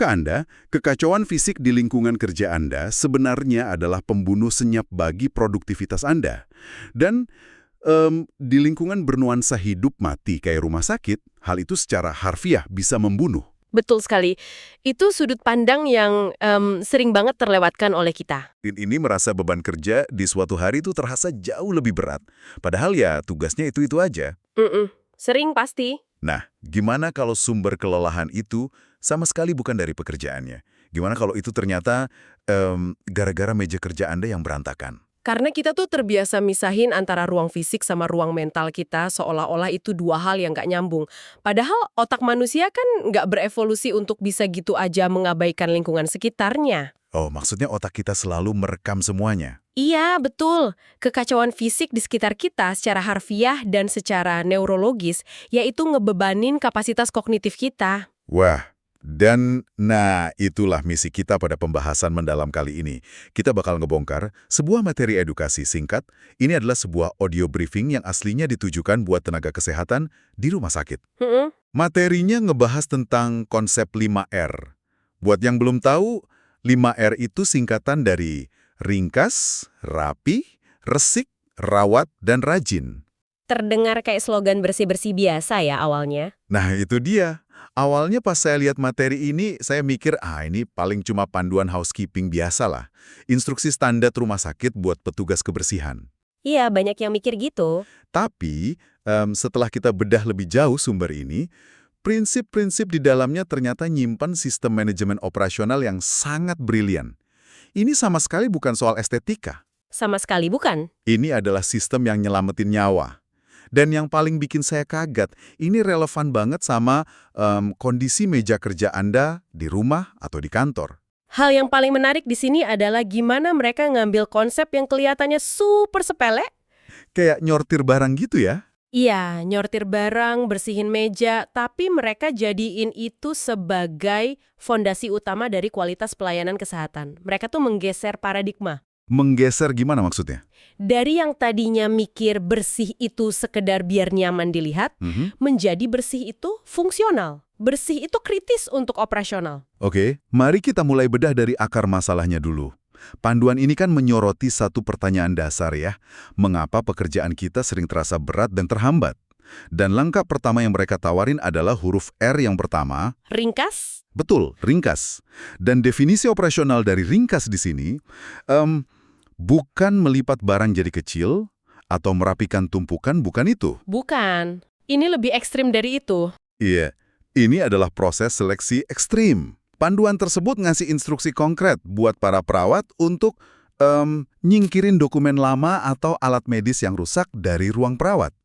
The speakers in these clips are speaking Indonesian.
Tahukah Anda, kekacauan fisik di lingkungan kerja Anda sebenarnya adalah pembunuh senyap bagi produktivitas Anda. Dan di lingkungan bernuansa hidup mati kayak rumah sakit, hal itu secara harfiah bisa membunuh. Betul sekali. Itu sudut pandang yang sering banget terlewatkan oleh kita. Tim ini merasa beban kerja di suatu hari itu terasa jauh lebih berat. Padahal ya tugasnya itu-itu aja. Sering pasti. Nah, gimana kalau sumber kelelahan itu sama sekali bukan dari pekerjaannya? Gimana kalau itu ternyata gara-gara meja kerja Anda yang berantakan? Karena kita tuh terbiasa misahin antara ruang fisik sama ruang mental kita seolah-olah itu dua hal yang nggak nyambung. Padahal otak manusia kan nggak berevolusi untuk bisa gitu aja mengabaikan lingkungan sekitarnya. Oh, maksudnya otak kita selalu merekam semuanya? Iya, betul. Kekacauan fisik di sekitar kita secara harfiah dan secara neurologis, yaitu ngebebanin kapasitas kognitif kita. Wah, dan itulah misi kita pada pembahasan mendalam kali ini. Kita bakal ngebongkar sebuah materi edukasi singkat. Ini adalah sebuah audio briefing yang aslinya ditujukan buat tenaga kesehatan di rumah sakit. Materinya ngebahas tentang konsep 5R. Buat yang belum tahu, 5R itu singkatan dari ringkas, rapi, resik, rawat, dan rajin. Terdengar kayak slogan bersih-bersih biasa ya awalnya. Nah, itu dia. Awalnya pas saya lihat materi ini, saya mikir, ini paling cuma panduan housekeeping biasa lah. Instruksi standar rumah sakit buat petugas kebersihan. Iya, banyak yang mikir gitu. Tapi, setelah kita bedah lebih jauh sumber ini, prinsip-prinsip di dalamnya ternyata nyimpan sistem manajemen operasional yang sangat brilian. Ini sama sekali bukan soal estetika. Sama sekali bukan. Ini adalah sistem yang nyelamatin nyawa. Dan yang paling bikin saya kaget, ini relevan banget sama kondisi meja kerja Anda di rumah atau di kantor. Hal yang paling menarik di sini adalah gimana mereka ngambil konsep yang kelihatannya super sepele. Kayak nyortir barang gitu ya? Iya, nyortir barang, bersihin meja, tapi mereka jadiin itu sebagai fondasi utama dari kualitas pelayanan kesehatan. Mereka tuh menggeser paradigma. Menggeser gimana maksudnya? Dari yang tadinya mikir bersih itu sekedar biar nyaman dilihat, menjadi bersih itu fungsional. Bersih itu kritis untuk operasional. Oke, mari kita mulai bedah dari akar masalahnya dulu. Panduan ini kan menyoroti satu pertanyaan dasar ya. Mengapa pekerjaan kita sering terasa berat dan terhambat? Dan langkah pertama yang mereka tawarin adalah huruf R yang pertama. Ringkas? Betul, ringkas. Dan definisi operasional dari ringkas di sini, bukan melipat barang jadi kecil atau merapikan tumpukan, bukan itu. Bukan. Ini lebih ekstrim dari itu. Iya, ini adalah proses seleksi ekstrim. Panduan tersebut ngasih instruksi konkret buat para perawat untuk nyingkirin dokumen lama atau alat medis yang rusak dari ruang perawat.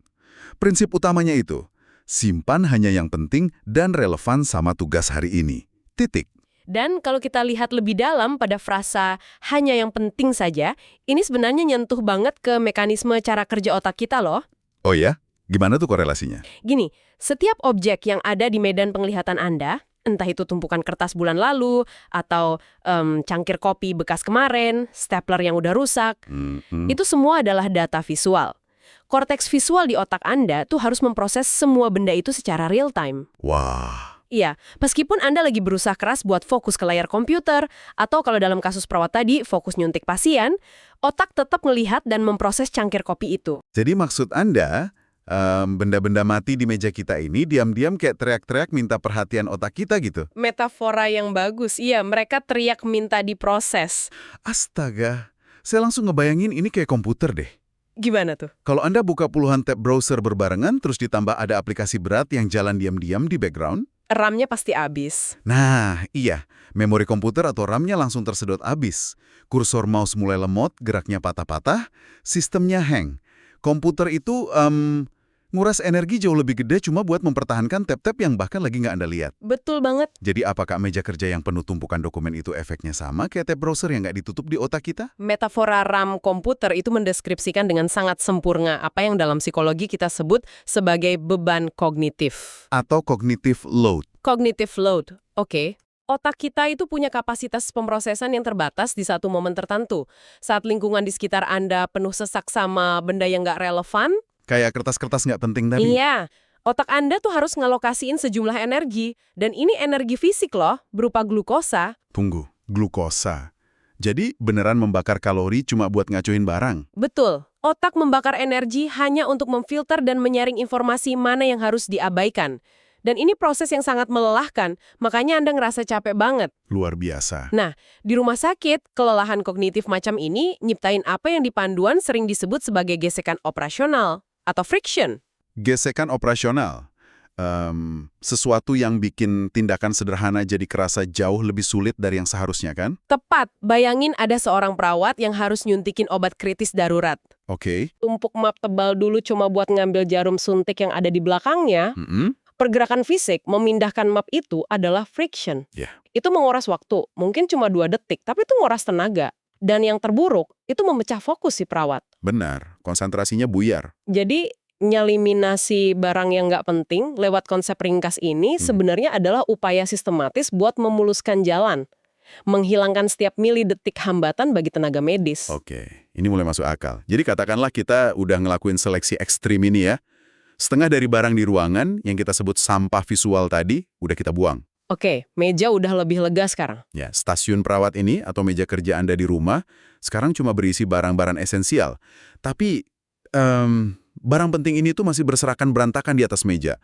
Prinsip utamanya itu, simpan hanya yang penting dan relevan sama tugas hari ini. Titik. Dan kalau kita lihat lebih dalam pada frasa hanya yang penting saja, ini sebenarnya nyentuh banget ke mekanisme cara kerja otak kita loh. Oh ya? Gimana tuh korelasinya? Gini, setiap objek yang ada di medan penglihatan Anda, entah itu tumpukan kertas bulan lalu, atau cangkir kopi bekas kemarin, stapler yang udah rusak, itu semua adalah data visual. Korteks visual di otak Anda tuh harus memproses semua benda itu secara real time. Wah. Iya, meskipun Anda lagi berusaha keras buat fokus ke layar komputer, atau kalau dalam kasus perawat tadi, fokus nyuntik pasien, otak tetap melihat dan memproses cangkir kopi itu. Jadi maksud Anda, benda-benda mati di meja kita ini diam-diam kayak teriak-teriak minta perhatian otak kita gitu? Metafora yang bagus, iya, mereka teriak minta diproses. Astaga, saya langsung ngebayangin ini kayak komputer deh. Gimana tuh? Kalau Anda buka puluhan tab browser berbarengan, terus ditambah ada aplikasi berat yang jalan diam-diam di background, RAM-nya pasti habis. nah, iya. Memori komputer atau RAM-nya langsung tersedot habis. Kursor mouse mulai lemot, geraknya patah-patah, sistemnya hang. Komputer itu nguras energi jauh lebih gede cuma buat mempertahankan tab-tab yang bahkan lagi nggak Anda lihat. Betul banget. Jadi apakah meja kerja yang penuh tumpukan dokumen itu efeknya sama kayak tab browser yang nggak ditutup di otak kita? Metafora RAM komputer itu mendeskripsikan dengan sangat sempurna apa yang dalam psikologi kita sebut sebagai beban kognitif. Atau cognitive load. Cognitive load, oke. Otak kita itu punya kapasitas pemrosesan yang terbatas di satu momen tertentu. Saat lingkungan di sekitar Anda penuh sesak sama benda yang nggak relevan, Kayak kertas-kertas nggak penting tadi. iya, Otak Anda tuh harus ngalokasiin sejumlah energi, dan ini energi fisik loh, berupa glukosa. Tunggu, glukosa. Jadi beneran membakar kalori cuma buat ngacuin barang? Betul, otak membakar energi hanya untuk memfilter dan menyaring informasi mana yang harus diabaikan. Dan ini proses yang sangat melelahkan, makanya Anda ngerasa capek banget. Luar biasa. Nah, di rumah sakit, kelelahan kognitif macam ini nyiptain apa yang di panduan sering disebut sebagai gesekan operasional atau friction. Gesekan operasional. Sesuatu yang bikin tindakan sederhana jadi kerasa jauh lebih sulit dari yang seharusnya, kan? Tepat, bayangin ada seorang perawat yang harus nyuntikin obat kritis darurat. Oke. Tumpuk map tebal dulu cuma buat ngambil jarum suntik yang ada di belakangnya. Pergerakan fisik memindahkan map itu adalah friction. Yeah. Itu menguras waktu, mungkin cuma 2 detik, tapi itu nguras tenaga. Dan yang terburuk, itu memecah fokus si perawat. Benar, konsentrasinya buyar. Jadi, nyeliminasi barang yang nggak penting lewat konsep ringkas ini sebenarnya adalah upaya sistematis buat memuluskan jalan. Menghilangkan setiap milidetik hambatan bagi tenaga medis. Oke, ini mulai masuk akal. Jadi katakanlah kita udah ngelakuin seleksi ekstrim ini ya. Setengah dari barang di ruangan yang kita sebut sampah visual tadi, udah kita buang. Oke, meja udah lebih lega sekarang. Ya, stasiun perawat ini atau meja kerja Anda di rumah, sekarang cuma berisi barang-barang esensial. Tapi, barang penting ini tuh masih berserakan berantakan di atas meja.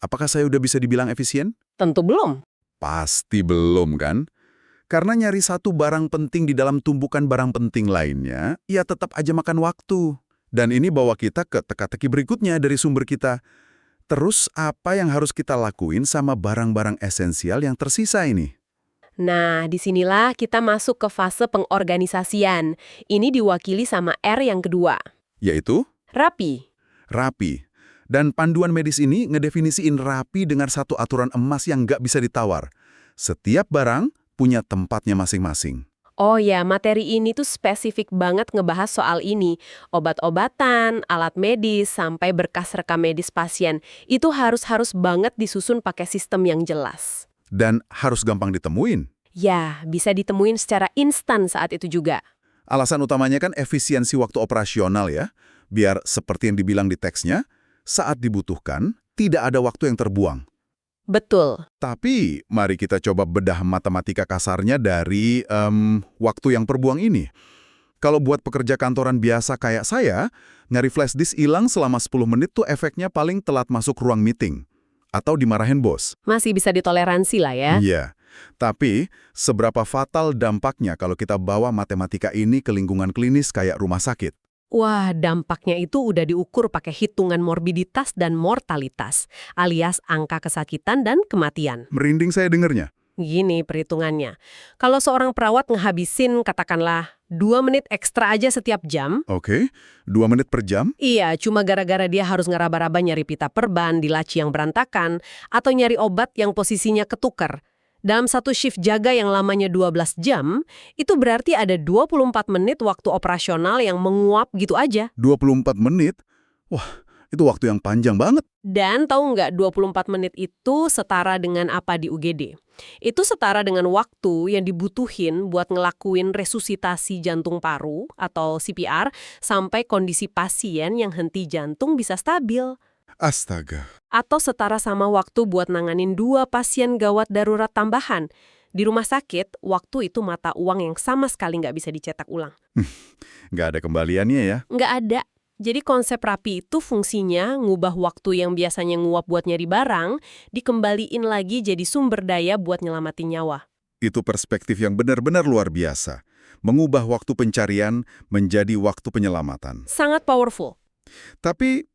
Apakah saya udah bisa dibilang efisien? Tentu belum. Pasti belum, kan? Karena nyari satu barang penting di dalam tumpukan barang penting lainnya, ya tetap aja makan waktu. Dan ini bawa kita ke teka-teki berikutnya dari sumber kita. Terus apa yang harus kita lakuin sama barang-barang esensial yang tersisa ini? Nah, disinilah kita masuk ke fase pengorganisasian. Ini diwakili sama R yang kedua. Yaitu? Rapi. Rapi. Dan panduan medis ini ngedefinisiin rapi dengan satu aturan emas yang nggak bisa ditawar. Setiap barang punya tempatnya masing-masing. Oh ya, materi ini tuh spesifik banget ngebahas soal ini. Obat-obatan, alat medis, sampai berkas rekam medis pasien. Itu harus banget disusun pakai sistem yang jelas. Dan harus gampang ditemuin. Ya, bisa ditemuin secara instan saat itu juga. Alasan utamanya kan efisiensi waktu operasional ya. Biar seperti yang dibilang di teksnya, saat dibutuhkan, tidak ada waktu yang terbuang. Betul. Tapi, mari kita coba bedah matematika kasarnya dari waktu yang terbuang ini. Kalau buat pekerja kantoran biasa kayak saya, nyari flash disk hilang selama 10 menit tuh efeknya paling telat masuk ruang meeting. Atau dimarahin bos. Masih bisa ditoleransi lah ya. Iya. Tapi, seberapa fatal dampaknya kalau kita bawa matematika ini ke lingkungan klinis kayak rumah sakit? Wah, dampaknya itu udah diukur pakai hitungan morbiditas dan mortalitas, alias angka kesakitan dan kematian. Merinding saya dengernya. Gini perhitungannya. Kalau seorang perawat ngehabisin katakanlah 2 menit ekstra aja setiap jam. Oke, 2 menit per jam? Iya, cuma gara-gara dia harus ngeraba-raba nyari pita perban di laci yang berantakan, atau nyari obat yang posisinya ketukar. Dalam satu shift jaga yang lamanya 12 jam, itu berarti ada 24 menit waktu operasional yang menguap gitu aja. 24 menit? Wah, itu waktu yang panjang banget. Dan tahu nggak 24 menit itu setara dengan apa di UGD? Itu setara dengan waktu yang dibutuhin buat ngelakuin resusitasi jantung paru atau CPR sampai kondisi pasien yang henti jantung bisa stabil. Astaga. Atau setara sama waktu buat nanganin 2 pasien gawat darurat tambahan. Di rumah sakit, waktu itu mata uang yang sama sekali nggak bisa dicetak ulang. Nggak ada kembaliannya ya? Nggak ada. Jadi konsep rapi itu fungsinya ngubah waktu yang biasanya nguap buat nyari barang, dikembaliin lagi jadi sumber daya buat nyelamatin nyawa. Itu perspektif yang benar-benar luar biasa. Mengubah waktu pencarian menjadi waktu penyelamatan. Sangat powerful. Tapi,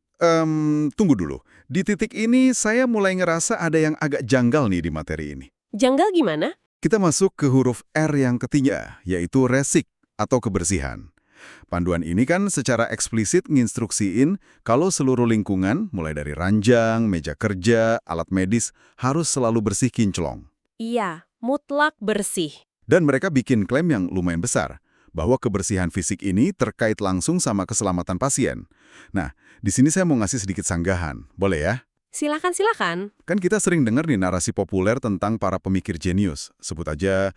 tunggu dulu. Di titik ini saya mulai ngerasa ada yang agak janggal nih di materi ini. Janggal gimana? Kita masuk ke huruf R yang ketiga, yaitu resik atau kebersihan. Panduan ini kan secara eksplisit nginstruksiin kalau seluruh lingkungan, mulai dari ranjang, meja kerja, alat medis, harus selalu bersih kinclong. Iya, mutlak bersih. Dan mereka bikin klaim yang lumayan besar, bahwa kebersihan fisik ini terkait langsung sama keselamatan pasien. Nah, di sini saya mau ngasih sedikit sanggahan, boleh ya? Silakan. Kan kita sering dengar nih narasi populer tentang para pemikir jenius, sebut aja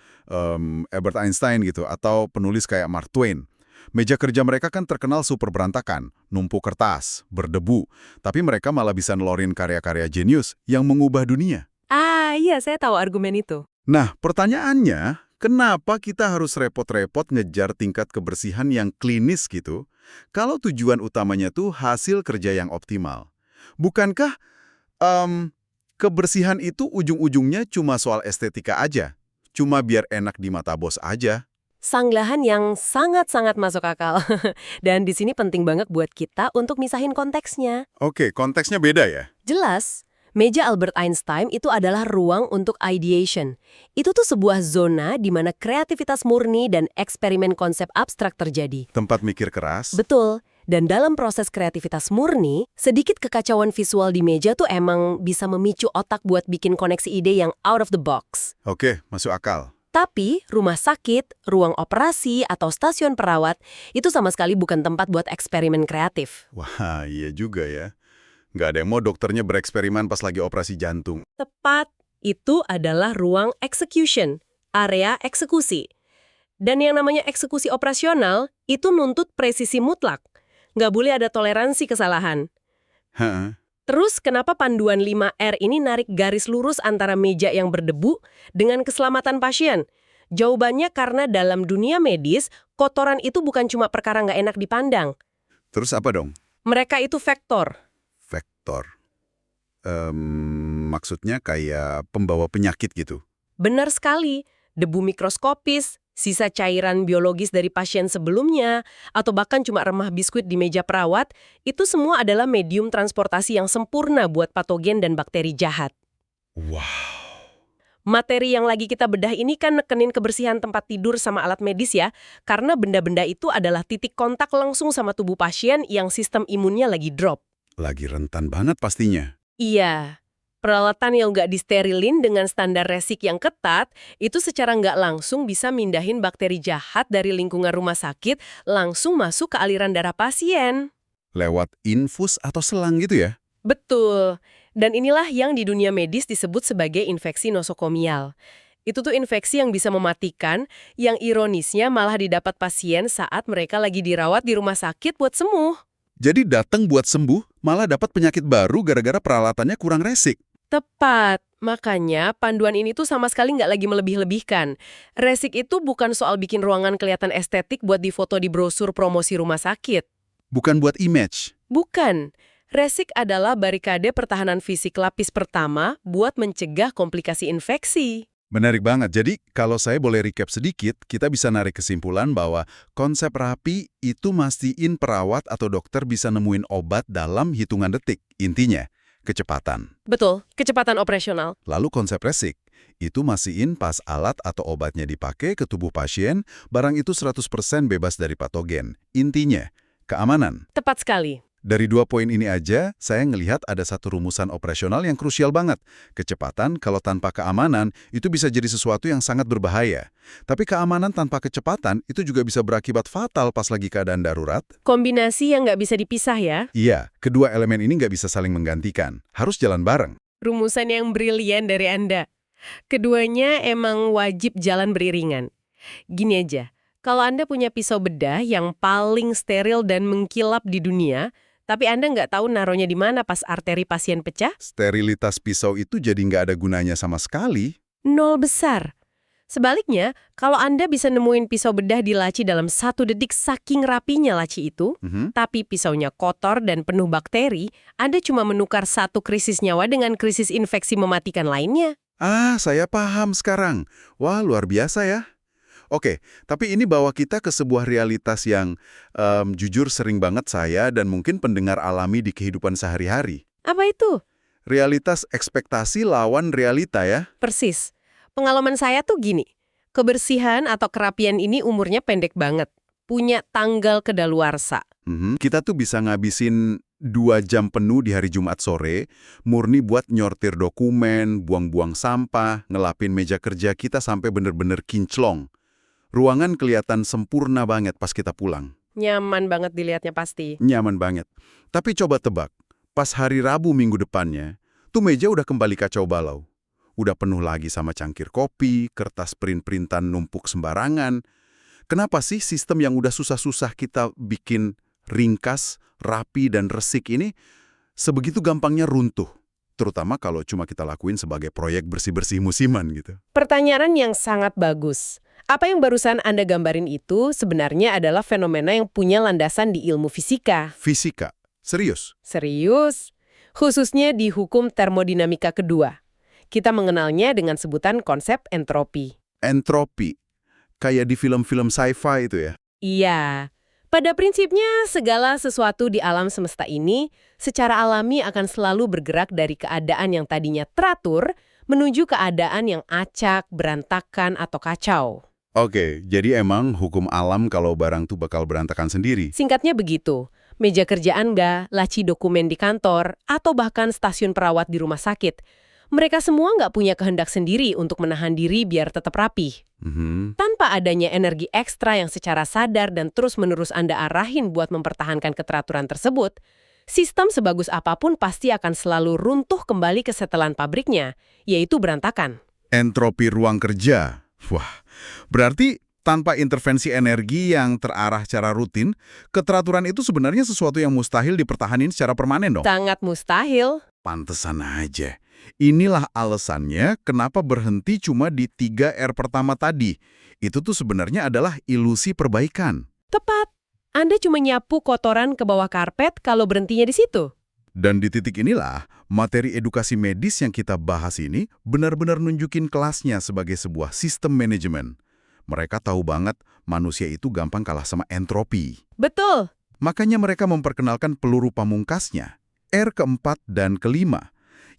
Albert Einstein gitu, atau penulis kayak Mark Twain. Meja kerja mereka kan terkenal super berantakan, numpuk kertas, berdebu, tapi mereka malah bisa nelorin karya-karya jenius yang mengubah dunia. Ah, iya, saya tahu argumen itu. Nah, pertanyaannya, kenapa kita harus repot-repot ngejar tingkat kebersihan yang klinis gitu, kalau tujuan utamanya tuh hasil kerja yang optimal? Bukankah kebersihan itu ujung-ujungnya cuma soal estetika aja? Cuma biar enak di mata bos aja? Sanggahan yang sangat-sangat masuk akal. Dan di sini penting banget buat kita untuk misahin konteksnya. Oke, konteksnya beda ya? Jelas, meja Albert Einstein itu adalah ruang untuk ideation. Itu tuh sebuah zona di mana kreativitas murni dan eksperimen konsep abstrak terjadi. Tempat mikir keras? Betul. Dan dalam proses kreativitas murni, sedikit kekacauan visual di meja tuh emang bisa memicu otak buat bikin koneksi ide yang out of the box. Oke, masuk akal. Tapi, rumah sakit, ruang operasi, atau stasiun perawat itu sama sekali bukan tempat buat eksperimen kreatif. Wah, iya juga ya. Nggak ada yang mau dokternya bereksperimen pas lagi operasi jantung. Tepat, itu adalah ruang execution, area eksekusi. Dan yang namanya eksekusi operasional, itu nuntut presisi mutlak. Nggak boleh ada toleransi kesalahan. Hah? Terus kenapa panduan 5R ini narik garis lurus antara meja yang berdebu dengan keselamatan pasien? Jawabannya karena dalam dunia medis, kotoran itu bukan cuma perkara nggak enak dipandang. Terus apa dong? Mereka itu vektor. Vektor. Maksudnya kayak pembawa penyakit gitu. Benar sekali, debu mikroskopis, sisa cairan biologis dari pasien sebelumnya, atau bahkan cuma remah biskuit di meja perawat, itu semua adalah medium transportasi yang sempurna buat patogen dan bakteri jahat. Wow. Materi yang lagi kita bedah ini kan nekenin kebersihan tempat tidur sama alat medis ya, karena benda-benda itu adalah titik kontak langsung sama tubuh pasien yang sistem imunnya lagi drop. Lagi rentan banget pastinya. Iya, peralatan yang nggak disterilin dengan standar resik yang ketat, itu secara nggak langsung bisa mindahin bakteri jahat dari lingkungan rumah sakit langsung masuk ke aliran darah pasien. Lewat infus atau selang gitu ya? Betul. Dan inilah yang di dunia medis disebut sebagai infeksi nosokomial. Itu tuh infeksi yang bisa mematikan, yang ironisnya malah didapat pasien saat mereka lagi dirawat di rumah sakit buat sembuh. Jadi datang buat sembuh, malah dapat penyakit baru gara-gara peralatannya kurang resik. Tepat. Makanya panduan ini tuh sama sekali nggak lagi melebih-lebihkan. Resik itu bukan soal bikin ruangan kelihatan estetik buat difoto di brosur promosi rumah sakit. Bukan buat image. Bukan. Resik adalah barikade pertahanan fisik lapis pertama buat mencegah komplikasi infeksi. Menarik banget. Jadi, kalau saya boleh recap sedikit, kita bisa narik kesimpulan bahwa konsep rapi itu mastiin perawat atau dokter bisa nemuin obat dalam hitungan detik. Intinya, kecepatan. Betul, kecepatan operasional. Lalu konsep resik, itu mastiin pas alat atau obatnya dipakai ke tubuh pasien, barang itu 100% bebas dari patogen. Intinya, keamanan. Tepat sekali. Dari 2 poin ini aja, saya ngelihat ada satu rumusan operasional yang krusial banget. Kecepatan kalau tanpa keamanan itu bisa jadi sesuatu yang sangat berbahaya. Tapi keamanan tanpa kecepatan itu juga bisa berakibat fatal pas lagi keadaan darurat. Kombinasi yang nggak bisa dipisah ya. Iya, kedua elemen ini nggak bisa saling menggantikan. Harus jalan bareng. Rumusan yang brilian dari Anda. Keduanya emang wajib jalan beriringan. Gini aja, kalau Anda punya pisau bedah yang paling steril dan mengkilap di dunia, tapi Anda nggak tahu naruhnya di mana pas arteri pasien pecah, Sterilitas pisau itu jadi nggak ada gunanya sama sekali. nol besar. Sebaliknya, kalau Anda bisa nemuin pisau bedah di laci dalam 1 detik saking rapinya laci itu, tapi pisaunya kotor dan penuh bakteri, Anda cuma menukar satu krisis nyawa dengan krisis infeksi mematikan lainnya. Ah, saya paham sekarang. Wah, luar biasa ya. Oke, tapi ini bawa kita ke sebuah realitas yang jujur sering banget saya dan mungkin pendengar alami di kehidupan sehari-hari. Apa itu? Realitas ekspektasi lawan realita ya. Persis. Pengalaman saya tuh gini, kebersihan atau kerapian ini umurnya pendek banget, punya tanggal kedaluarsa. Kita tuh bisa ngabisin 2 jam penuh di hari Jumat sore, murni buat nyortir dokumen, buang-buang sampah, ngelapin meja kerja kita sampai bener-bener kinclong. Ruangan kelihatan sempurna banget pas kita pulang. Nyaman banget dilihatnya pasti. Nyaman banget. Tapi coba tebak, pas hari Rabu minggu depannya, tuh meja udah kembali kacau balau. Udah penuh lagi sama cangkir kopi, kertas print-printan numpuk sembarangan. Kenapa sih sistem yang udah susah-susah kita bikin ringkas, rapi, dan resik ini sebegitu gampangnya runtuh? Terutama kalau cuma kita lakuin sebagai proyek bersih-bersih musiman gitu. Pertanyaan yang sangat bagus. Apa yang barusan Anda gambarin itu sebenarnya adalah fenomena yang punya landasan di ilmu fisika. Fisika. Serius? Serius? Khususnya di hukum termodinamika kedua. Kita mengenalnya dengan sebutan konsep entropi. Entropi. Kayak di film-film sci-fi itu ya? Iya. Pada prinsipnya, segala sesuatu di alam semesta ini secara alami akan selalu bergerak dari keadaan yang tadinya teratur menuju keadaan yang acak, berantakan, atau kacau. Oke, jadi emang hukum alam kalau barang tuh bakal berantakan sendiri. Singkatnya begitu. Meja kerja Anda, laci dokumen di kantor, atau bahkan stasiun perawat di rumah sakit. Mereka semua nggak punya kehendak sendiri untuk menahan diri biar tetap rapih. Tanpa adanya energi ekstra yang secara sadar dan terus-menerus Anda arahin buat mempertahankan keteraturan tersebut, sistem sebagus apapun pasti akan selalu runtuh kembali ke setelan pabriknya, yaitu berantakan. Entropi ruang kerja. Wah, berarti tanpa intervensi energi yang terarah secara rutin, keteraturan itu sebenarnya sesuatu yang mustahil dipertahanin secara permanen dong. Sangat mustahil. Pantesan aja. Inilah alasannya kenapa berhenti cuma di 3R pertama tadi. Itu tuh sebenarnya adalah ilusi perbaikan. Tepat. Anda cuma nyapu kotoran ke bawah karpet kalau berhentinya di situ. Dan di titik inilah, materi edukasi medis yang kita bahas ini benar-benar nunjukin kelasnya sebagai sebuah sistem manajemen. Mereka tahu banget manusia itu gampang kalah sama entropi. Betul. Makanya mereka memperkenalkan peluru pamungkasnya, R keempat dan kelima,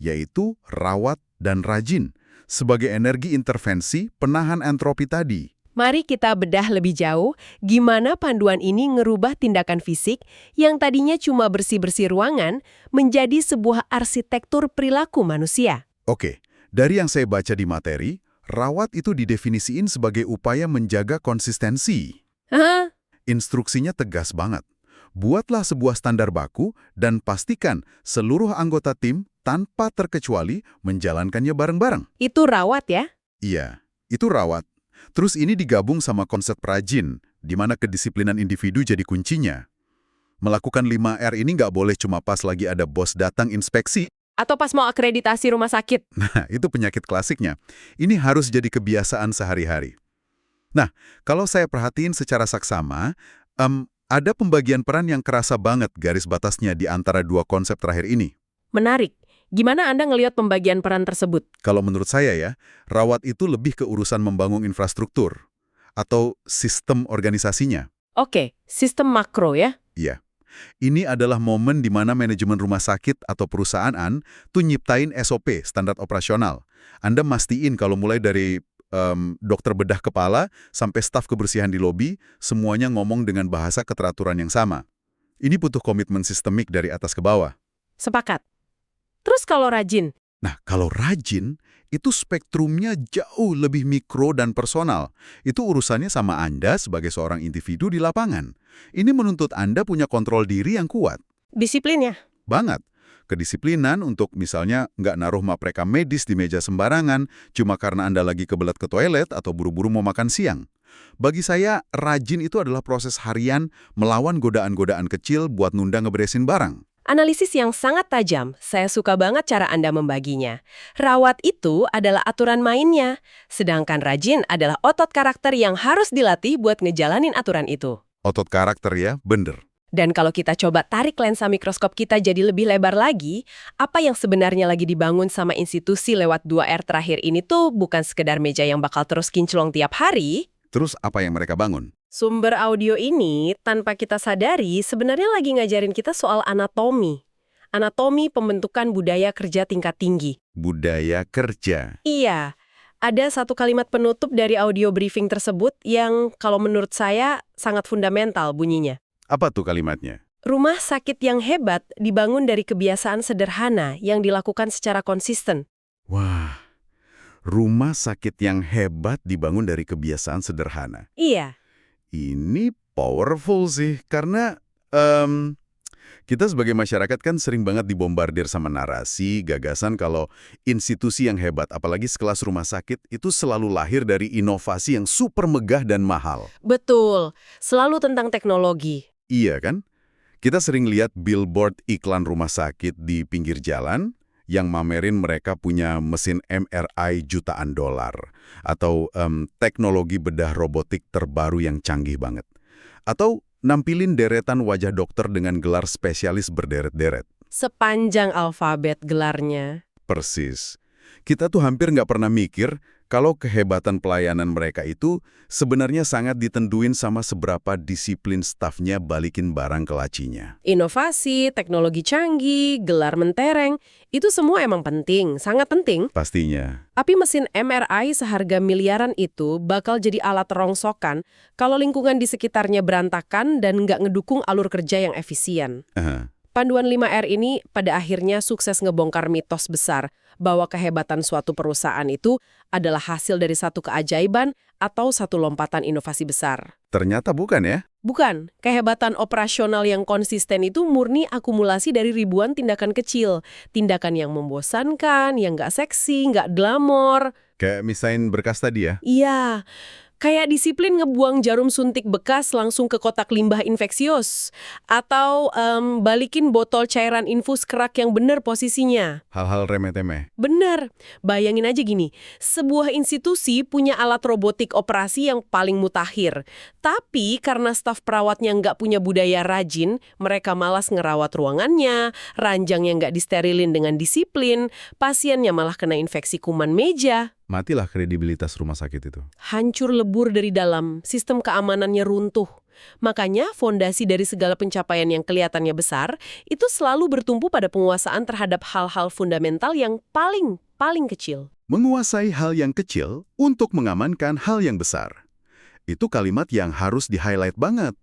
yaitu rawat dan rajin, sebagai energi intervensi penahan entropi tadi. Mari kita bedah lebih jauh gimana panduan ini ngerubah tindakan fisik yang tadinya cuma bersih-bersih ruangan menjadi sebuah arsitektur perilaku manusia. Oke, dari yang saya baca di materi, rawat itu didefinisiin sebagai upaya menjaga konsistensi. Hah? Instruksinya tegas banget. Buatlah sebuah standar baku dan pastikan seluruh anggota tim tanpa terkecuali menjalankannya bareng-bareng. Itu rawat ya? Iya, itu rawat. Terus ini digabung sama konsep rajin, di mana kedisiplinan individu jadi kuncinya. Melakukan 5R ini nggak boleh cuma pas lagi ada bos datang inspeksi. Atau pas mau akreditasi rumah sakit. Nah, itu penyakit klasiknya. Ini harus jadi kebiasaan sehari-hari. Nah, kalau saya perhatiin secara saksama, ada pembagian peran yang kerasa banget garis batasnya di antara dua konsep terakhir ini. Menarik. Gimana Anda ngelihat pembagian peran tersebut? Kalau menurut saya ya, rawat itu lebih ke urusan membangun infrastruktur atau sistem organisasinya. Oke, sistem makro ya? Iya. Ini adalah momen di mana manajemen rumah sakit atau perusahaan tuh nyiptain SOP, standar operasional. Anda mastiin kalau mulai dari dokter bedah kepala sampai staf kebersihan di lobi, semuanya ngomong dengan bahasa keteraturan yang sama. Ini butuh komitmen sistemik dari atas ke bawah. Sepakat. Terus kalau rajin? Nah, kalau rajin, itu spektrumnya jauh lebih mikro dan personal. Itu urusannya sama Anda sebagai seorang individu di lapangan. Ini menuntut Anda punya kontrol diri yang kuat. Disiplin ya? Banget. Kedisiplinan untuk misalnya nggak naruh map rekam medis di meja sembarangan cuma karena Anda lagi kebelet ke toilet atau buru-buru mau makan siang. Bagi saya, rajin itu adalah proses harian melawan godaan-godaan kecil buat nunda ngeberesin barang. Analisis yang sangat tajam, saya suka banget cara Anda membaginya. Rawat itu adalah aturan mainnya, sedangkan rajin adalah otot karakter yang harus dilatih buat ngejalanin aturan itu. Otot karakter ya, bener. Dan kalau kita coba tarik lensa mikroskop kita jadi lebih lebar lagi, apa yang sebenarnya lagi dibangun sama institusi lewat 2R terakhir ini tuh bukan sekedar meja yang bakal terus kinclong tiap hari. Terus apa yang mereka bangun? Sumber audio ini, tanpa kita sadari, sebenarnya lagi ngajarin kita soal anatomi. Anatomi pembentukan budaya kerja tingkat tinggi. Budaya kerja. Iya, ada satu kalimat penutup dari audio briefing tersebut yang kalau menurut saya sangat fundamental bunyinya. Apa tuh kalimatnya? Rumah sakit yang hebat dibangun dari kebiasaan sederhana yang dilakukan secara konsisten. Wah, rumah sakit yang hebat dibangun dari kebiasaan sederhana. Iya. Ini powerful sih, karena Kita sebagai masyarakat kan sering banget dibombardir sama narasi, gagasan kalau institusi yang hebat, apalagi sekelas rumah sakit, itu selalu lahir dari inovasi yang super megah dan mahal. Betul, selalu tentang teknologi. Iya kan? Kita sering lihat billboard iklan rumah sakit di pinggir jalan yang mamerin mereka punya mesin MRI jutaan dolar. Atau teknologi bedah robotik terbaru yang canggih banget. Atau nampilin deretan wajah dokter dengan gelar spesialis berderet-deret. Sepanjang alfabet gelarnya. Persis. Kita tuh hampir nggak pernah mikir kalau kehebatan pelayanan mereka itu sebenarnya sangat ditentuin sama seberapa disiplin stafnya balikin barang ke lacinya. Inovasi, teknologi canggih, gelar mentereng, itu semua emang penting, sangat penting. Pastinya. Tapi mesin MRI seharga miliaran itu bakal jadi alat rongsokan kalau lingkungan di sekitarnya berantakan dan nggak ngedukung alur kerja yang efisien. Panduan 5R ini pada akhirnya sukses ngebongkar mitos besar bahwa kehebatan suatu perusahaan itu adalah hasil dari satu keajaiban atau satu lompatan inovasi besar. Ternyata bukan ya? Bukan, kehebatan operasional yang konsisten itu murni akumulasi dari ribuan tindakan kecil. Tindakan yang membosankan, yang nggak seksi, nggak glamor. Kayak misain berkas tadi ya? Iya, kayak disiplin ngebuang jarum suntik bekas langsung ke kotak limbah infeksius. Atau balikin botol cairan infus kerak yang benar posisinya. Hal-hal remeh-temeh. Bener. Bayangin aja gini, sebuah institusi punya alat robotik operasi yang paling mutakhir. Tapi karena staf perawatnya nggak punya budaya rajin, mereka malas ngerawat ruangannya, ranjangnya nggak disterilin dengan disiplin, pasiennya malah kena infeksi kuman meja. Matilah kredibilitas rumah sakit itu. Hancur lebur dari dalam, sistem keamanannya runtuh. Makanya fondasi dari segala pencapaian yang kelihatannya besar itu selalu bertumpu pada penguasaan terhadap hal-hal fundamental yang paling kecil. Menguasai hal yang kecil untuk mengamankan hal yang besar. Itu kalimat yang harus di-highlight banget.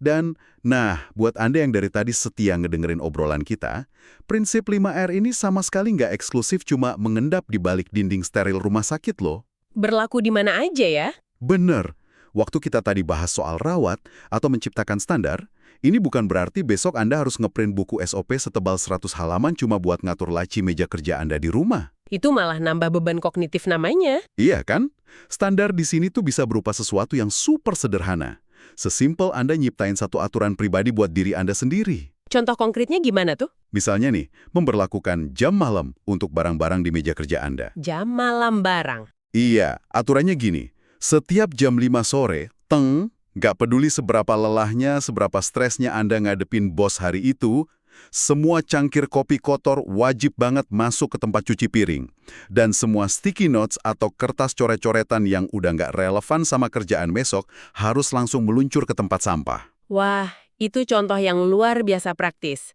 Dan, nah, buat Anda yang dari tadi setia ngedengerin obrolan kita, prinsip 5R ini sama sekali nggak eksklusif cuma mengendap di balik dinding steril rumah sakit loh. Berlaku di mana aja ya? Bener. Waktu kita tadi bahas soal rawat atau menciptakan standar, ini bukan berarti besok Anda harus ngeprint buku SOP setebal 100 halaman cuma buat ngatur laci meja kerja Anda di rumah. Itu malah nambah beban kognitif namanya. Iya kan? Standar di sini tuh bisa berupa sesuatu yang super sederhana. Sesimpel Anda nyiptain satu aturan pribadi buat diri Anda sendiri. Contoh konkretnya gimana tuh? Misalnya nih, memberlakukan jam malam untuk barang-barang di meja kerja Anda. Jam malam barang. Iya, aturannya gini. Setiap jam 5 sore, nggak peduli seberapa lelahnya, seberapa stresnya Anda ngadepin bos hari itu, semua cangkir kopi kotor wajib banget masuk ke tempat cuci piring. Dan semua sticky notes atau kertas coret-coretan yang udah nggak relevan sama kerjaan besok harus langsung meluncur ke tempat sampah. Wah, itu contoh yang luar biasa praktis.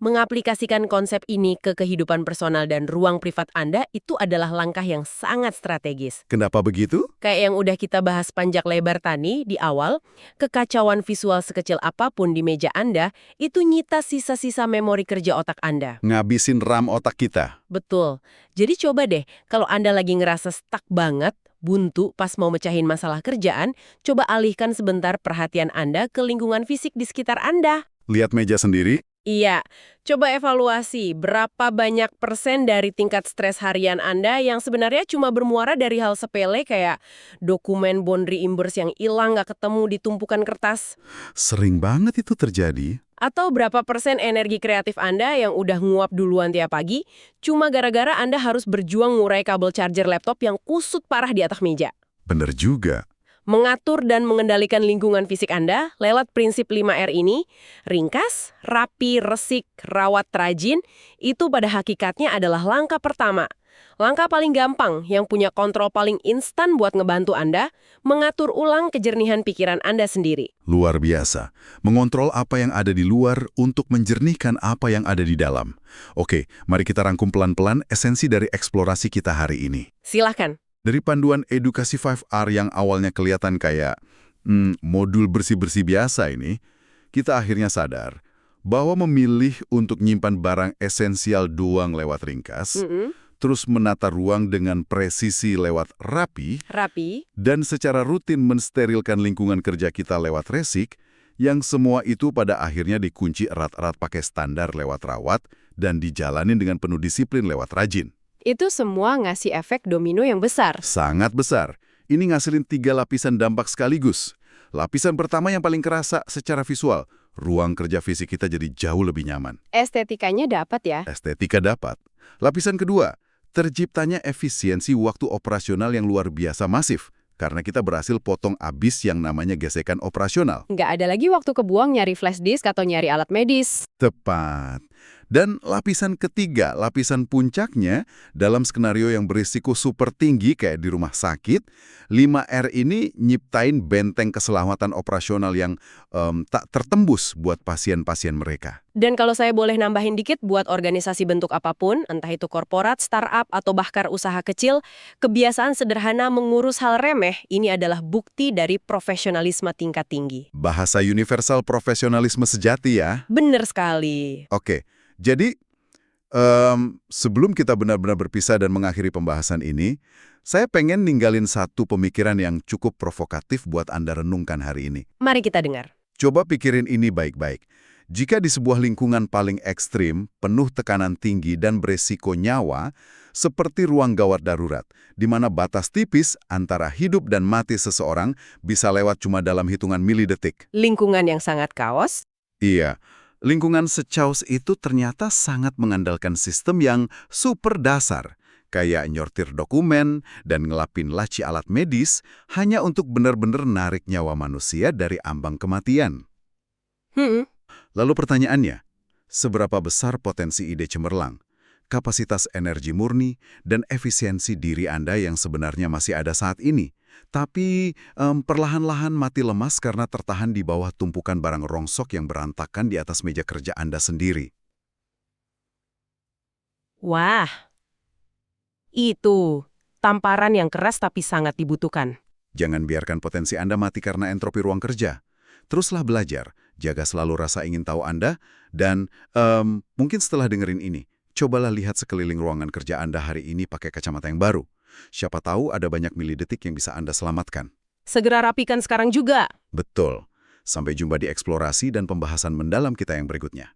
Mengaplikasikan konsep ini ke kehidupan personal dan ruang privat Anda itu adalah langkah yang sangat strategis. Kenapa begitu? Kayak yang udah kita bahas panjang lebar tadi di awal, kekacauan visual sekecil apapun di meja Anda itu nyita sisa-sisa memori kerja otak Anda. Ngabisin RAM otak kita. Betul. Jadi coba deh, kalau Anda lagi ngerasa stuck banget, buntu pas mau mecahin masalah kerjaan, coba alihkan sebentar perhatian Anda ke lingkungan fisik di sekitar Anda. Lihat meja sendiri. Iya, coba evaluasi berapa banyak persen dari tingkat stres harian Anda yang sebenarnya cuma bermuara dari hal sepele kayak dokumen bond reimburse yang hilang nggak ketemu di tumpukan kertas. Sering banget itu terjadi. Atau berapa persen energi kreatif Anda yang udah nguap duluan tiap pagi, cuma gara-gara Anda harus berjuang ngurai kabel charger laptop yang kusut parah di atas meja. Bener juga. Mengatur dan mengendalikan lingkungan fisik Anda lewat prinsip 5R ini, ringkas, rapi, resik, rawat, rajin, itu pada hakikatnya adalah langkah pertama. Langkah paling gampang yang punya kontrol paling instan buat ngebantu Anda mengatur ulang kejernihan pikiran Anda sendiri. Luar biasa. Mengontrol apa yang ada di luar untuk menjernihkan apa yang ada di dalam. Oke, mari kita rangkum pelan-pelan esensi dari eksplorasi kita hari ini. Silahkan. Dari panduan edukasi 5R yang awalnya kelihatan kayak modul bersih-bersih biasa ini, kita akhirnya sadar bahwa memilih untuk nyimpan barang esensial doang lewat ringkas, terus menata ruang dengan presisi lewat rapi, Rapi. dan secara rutin mensterilkan lingkungan kerja kita lewat resik, Yang semua itu pada akhirnya dikunci erat-erat pakai standar lewat rawat dan dijalanin dengan penuh disiplin lewat rajin. Itu semua ngasih efek domino yang besar. Sangat besar. Ini ngasilin 3 lapisan dampak sekaligus. Lapisan pertama yang paling kerasa secara visual, ruang kerja fisik kita jadi jauh lebih nyaman. Estetikanya dapat ya. Estetika dapat. Lapisan kedua, terciptanya efisiensi waktu operasional yang luar biasa masif. Karena kita berhasil potong abis yang namanya gesekan operasional. Nggak ada lagi waktu kebuang nyari flash disk atau nyari alat medis. Tepat. Dan lapisan ketiga, lapisan puncaknya, dalam skenario yang berisiko super tinggi kayak di rumah sakit, 5R ini nyiptain benteng keselamatan operasional yang tak tertembus buat pasien-pasien mereka. Dan kalau saya boleh nambahin dikit buat organisasi bentuk apapun, entah itu korporat, startup, atau bahkan usaha kecil, kebiasaan sederhana mengurus hal remeh ini adalah bukti dari profesionalisme tingkat tinggi. Bahasa universal profesionalisme sejati ya. Bener sekali. Oke, jadi sebelum kita benar-benar berpisah dan mengakhiri pembahasan ini, saya pengen ninggalin satu pemikiran yang cukup provokatif buat Anda renungkan hari ini. Mari kita dengar. Coba pikirin ini baik-baik. Jika di sebuah lingkungan paling ekstrim, penuh tekanan tinggi dan beresiko nyawa, seperti ruang gawat darurat, di mana batas tipis antara hidup dan mati seseorang bisa lewat cuma dalam hitungan milidetik. Lingkungan yang sangat kaos. Iya, lingkungan secaos itu ternyata sangat mengandalkan sistem yang super dasar, kayak nyortir dokumen dan ngelapin laci alat medis hanya untuk benar-benar narik nyawa manusia dari ambang kematian. Lalu pertanyaannya, seberapa besar potensi ide cemerlang, kapasitas energi murni, dan efisiensi diri Anda yang sebenarnya masih ada saat ini, tapi perlahan-lahan mati lemas karena tertahan di bawah tumpukan barang rongsok yang berantakan di atas meja kerja Anda sendiri? Wah, itu tamparan yang keras tapi sangat dibutuhkan. Jangan biarkan potensi Anda mati karena entropi ruang kerja. Teruslah belajar, jaga selalu rasa ingin tahu Anda, dan mungkin setelah dengerin ini, cobalah lihat sekeliling ruangan kerja Anda hari ini pakai kacamata yang baru. Siapa tahu ada banyak milidetik yang bisa Anda selamatkan. Segera rapikan sekarang juga. Betul. Sampai jumpa di eksplorasi dan pembahasan mendalam kita yang berikutnya.